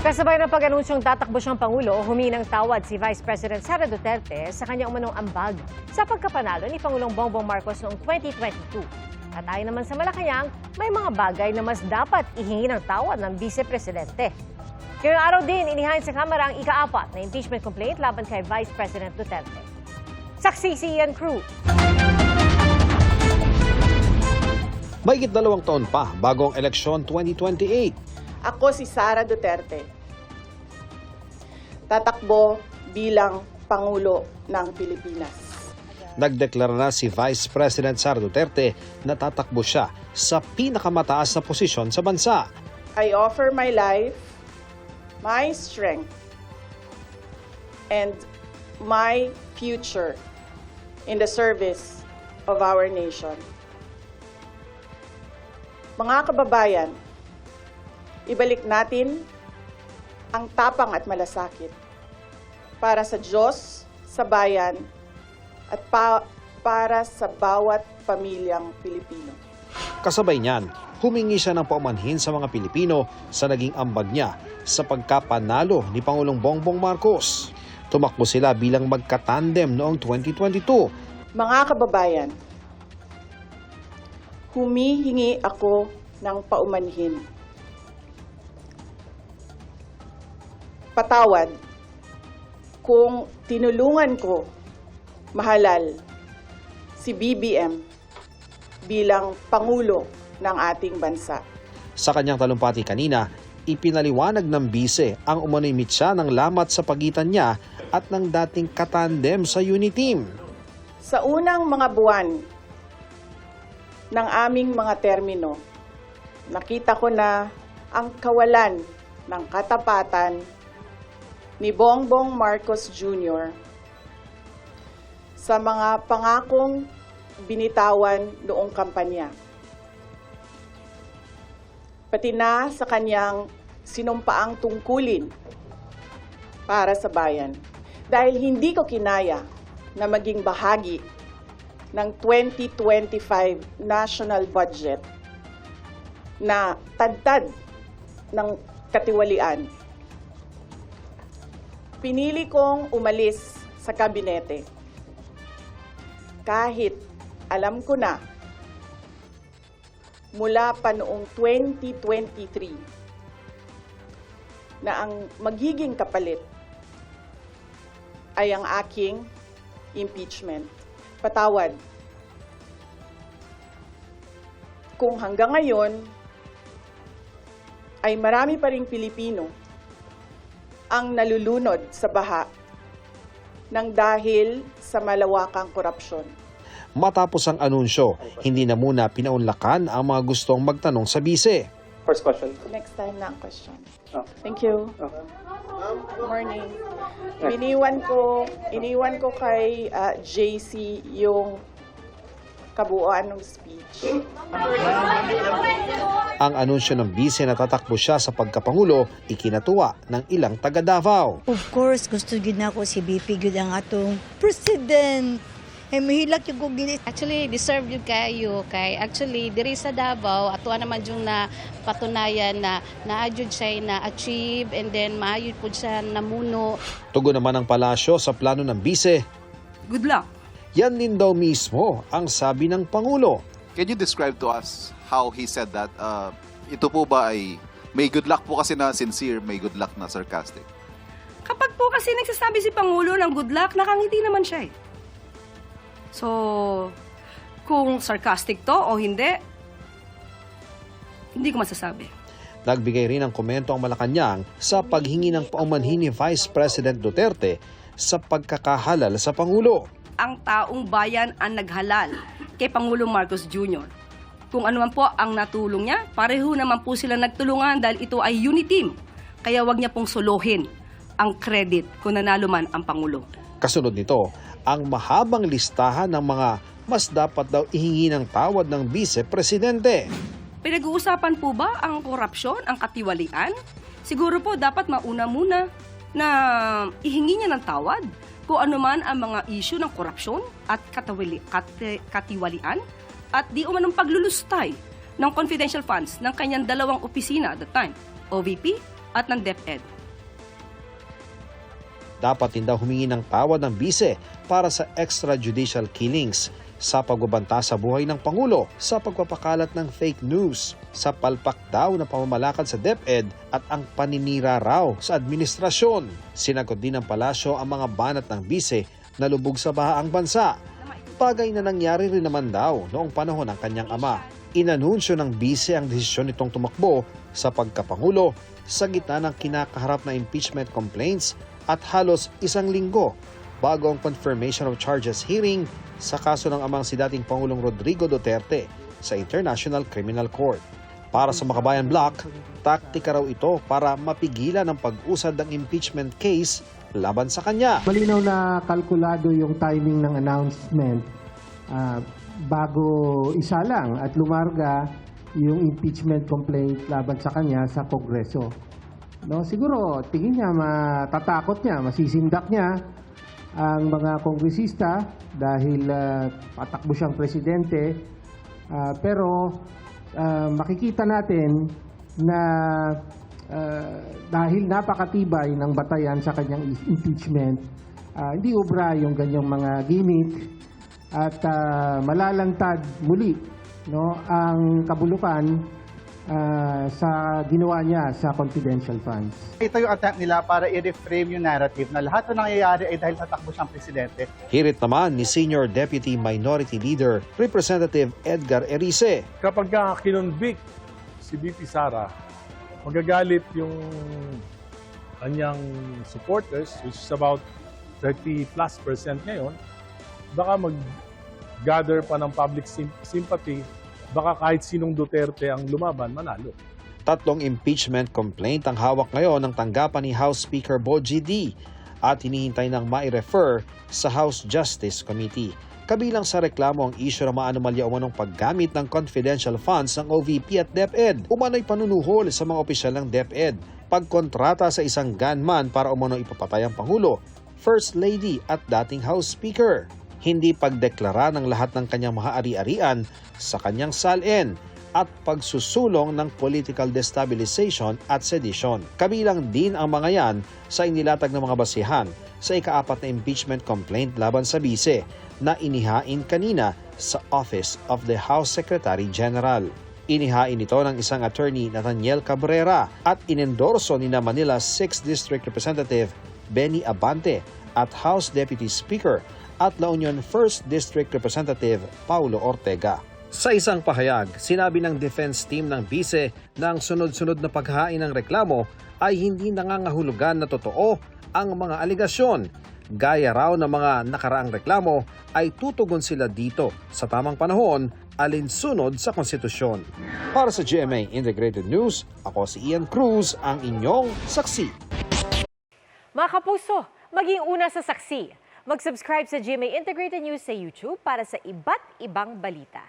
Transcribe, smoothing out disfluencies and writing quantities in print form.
Kasabay ng pag-anunsyong tatakbo siyang Pangulo, huminang tawad si Vice President Sara Duterte sa kanyang umanong ambag sa pagkapanalo ni Pangulong Bongbong Marcos noong 2022. At ayon naman sa Malacanang, may mga bagay na mas dapat ihingi ng tawad ng Vice Presidente. Ngayong araw din, inihain sa Kamara ang ika-4 na impeachment complaint laban kay Vice President Duterte. Saksi si Ian Cruz. Mahigit 2 taon pa bago ang eleksyon 2028. Ako si Sara Duterte. Tatakbo bilang Pangulo ng Pilipinas. Nagdeklara na si Vice President Sara Duterte na tatakbo siya sa pinakamataas na posisyon sa bansa. I offer my life, my strength, and my future in the service of our nation. Mga kababayan, ibalik natin ang tapang at malasakit para sa Diyos, sa bayan, at para sa bawat pamilyang Pilipino. Kasabay niyan, humingi siya ng paumanhin sa mga Pilipino sa naging ambag niya sa pagkapanalo ni Pangulong Bongbong Marcos. Tumakbo sila bilang magkatandem noong 2022. Mga kababayan, humihingi ako ng paumanhin. Patawad kung tinulungan ko mahalal si BBM bilang Pangulo ng ating bansa. Sa kanyang talumpati kanina, ipinaliwanag ng bise ang umano'y mitsa ng lamat sa pagitan niya at ng dating katandem sa Uniteam. Sa unang mga buwan ng aming mga termino, nakita ko na ang kawalan ng katapatan ni Bongbong Marcos Jr. sa mga pangakong binitawan noong kampanya. Pati na sa kanyang sinumpaang tungkulin para sa bayan. Dahil hindi ko kinaya na maging bahagi ng 2025 national budget na tadtad ng katiwalian. Pinili kong umalis sa kabinete kahit alam ko na mula pa noong 2023 na ang magiging kapalit ay ang aking impeachment. Patawad. Kung hanggang ngayon ay marami pa ring Pilipino ang nalulunod sa baha ng dahil sa malawakang korupsyon. Matapos ang anunsyo, hindi na muna pinaunlakan ang mga gustong magtanong sa bise. First question. Next time na ang question. Oh. Thank you. Oh. Good morning. Iniwan ko kay JC yung kabuuan ng speech. Ang anunsyo ng bise na tatakbo siya sa pagkapangulo, ikinatuwa ng ilang taga Davao. Of course, gusto gid nako si BP gud ang atong president. Mahilak yung kugili. Actually, deserve yun kayo. Kay actually, diri sa Davao, ato naman yung na patunayan na naadjud siya na-achieve and then maayod po siya namuno. Tugon naman ang palasyo sa plano ng bise. Good luck. Yan din daw mismo ang sabi ng Pangulo. Can you describe to us how he said that? Ito po ba ay may good luck po kasi na sincere, may good luck na sarcastic? Kapag po kasi nagsasabi si Pangulo ng good luck, nakangiti naman siya eh. So, kung sarcastic to o hindi ko masasabi. Nagbigay rin ng komento ang Malacanang sa paghingi ng paumanhin ni Vice President Duterte sa pagkakahalal sa Pangulo. Ang taong bayan ang naghalal kay Pangulong Marcos Jr. Kung ano man po ang natulong niya, pareho naman po sila nagtulungan dahil ito ay Uniteam. Kaya wag niya pong suluhin ang credit kung nanalo man ang Pangulo. Kasunod nito, ang mahabang listahan ng mga mas dapat daw ihingi ng tawad ng Vice-Presidente. Pinag-uusapan po ba ang korupsyon, ang katiwalian? Siguro po dapat mauna muna na ihingi niya ng tawad kung ano man ang mga issue ng korupsyon at katiwalian at di umanong paglulustay ng confidential funds ng kanyang dalawang opisina at the time, OVP at ng DepEd. Dapat din daw humingi ng tawad ng bise para sa extrajudicial killings, sa pagbabanta sa buhay ng Pangulo, sa pagpapakalat ng fake news, sa palpak daw na pamamalakad sa DepEd at ang paninira raw sa administrasyon. Sinagot din ng palasyo ang mga banat ng bise na lubog sa baha ang bansa. Bagay na nangyari rin naman daw noong panahon ng kanyang ama. Inanunsyo ng bise ang desisyon nitong tumakbo sa pagkapangulo sa gitna ng kinakaharap na impeachment complaints at halos isang linggo bago ang confirmation of charges hearing sa kaso ng amang si dating Pangulong Rodrigo Duterte sa International Criminal Court. Para sa Makabayan Block, taktika raw ito para mapigilan ang pag-usad ng impeachment case laban sa kanya. Malinaw na kalkulado yung timing ng announcement bago isa lang at lumarga yung impeachment complaint laban sa kanya sa Kongreso. No, siguro tingin niya, matatakot niya, masisindak niya ang mga kongresista dahil patakbo siyang presidente. Pero makikita natin na dahil napakatibay ng batayan sa kanyang impeachment, hindi ubra yung ganyang mga gimmick at malalantad muli, no, ang kabulukan sa ginawa niya sa confidential funds. Ito yung attempt nila para i-reframe yung narrative na lahat ng nangyayari ay dahil tatakbo siyang presidente. Hirit naman ni Senior Deputy Minority Leader Representative Edgar Erice. Kapag kinonvict si VP Sara, magagalit yung kanyang supporters, which is about 30+% ngayon, baka mag-gather pa ng public sympathy, baka kahit sinong Duterte ang lumaban, manalo. 3 impeachment complaint ang hawak ngayon ng tanggapan ni House Speaker Bogie D. at hinihintay ng mai-refer sa House Justice Committee. Kabilang sa reklamo ang isyu ng maanomalya umanong paggamit ng confidential funds ng OVP at DepEd. Umano'y panunuhol sa mga opisyal ng DepEd, pagkontrata sa isang gunman para umano ipapatay ang Pangulo, First Lady at dating House Speaker. Hindi pagdeklara ng lahat ng kanyang maaari-arian sa kanyang salin at pagsusulong ng political destabilization at sedition. Kabilang din ang mga yan sa inilatag ng mga basihan sa ika-4 na impeachment complaint laban sa bise na inihain kanina sa Office of the House Secretary General. Inihain ito ng isang attorney Nathaniel Cabrera at inendorso ni Manila 6th District Representative Benny Abante at House Deputy Speaker at La Union 1st District Representative Paulo Ortega. Sa isang pahayag, sinabi ng defense team ng bise na ang sunod-sunod na paghain ng reklamo ay hindi nangangahulugan na totoo ang mga aligasyon. Gaya raw ng mga nakaraang reklamo ay tutugon sila dito sa tamang panahon alinsunod sa konstitusyon. Para sa GMA Integrated News, ako si Ian Cruz, ang inyong saksi. Mga kapuso, maging una sa saksi. Mag-subscribe sa GMA Integrated News sa YouTube para sa iba't ibang balita.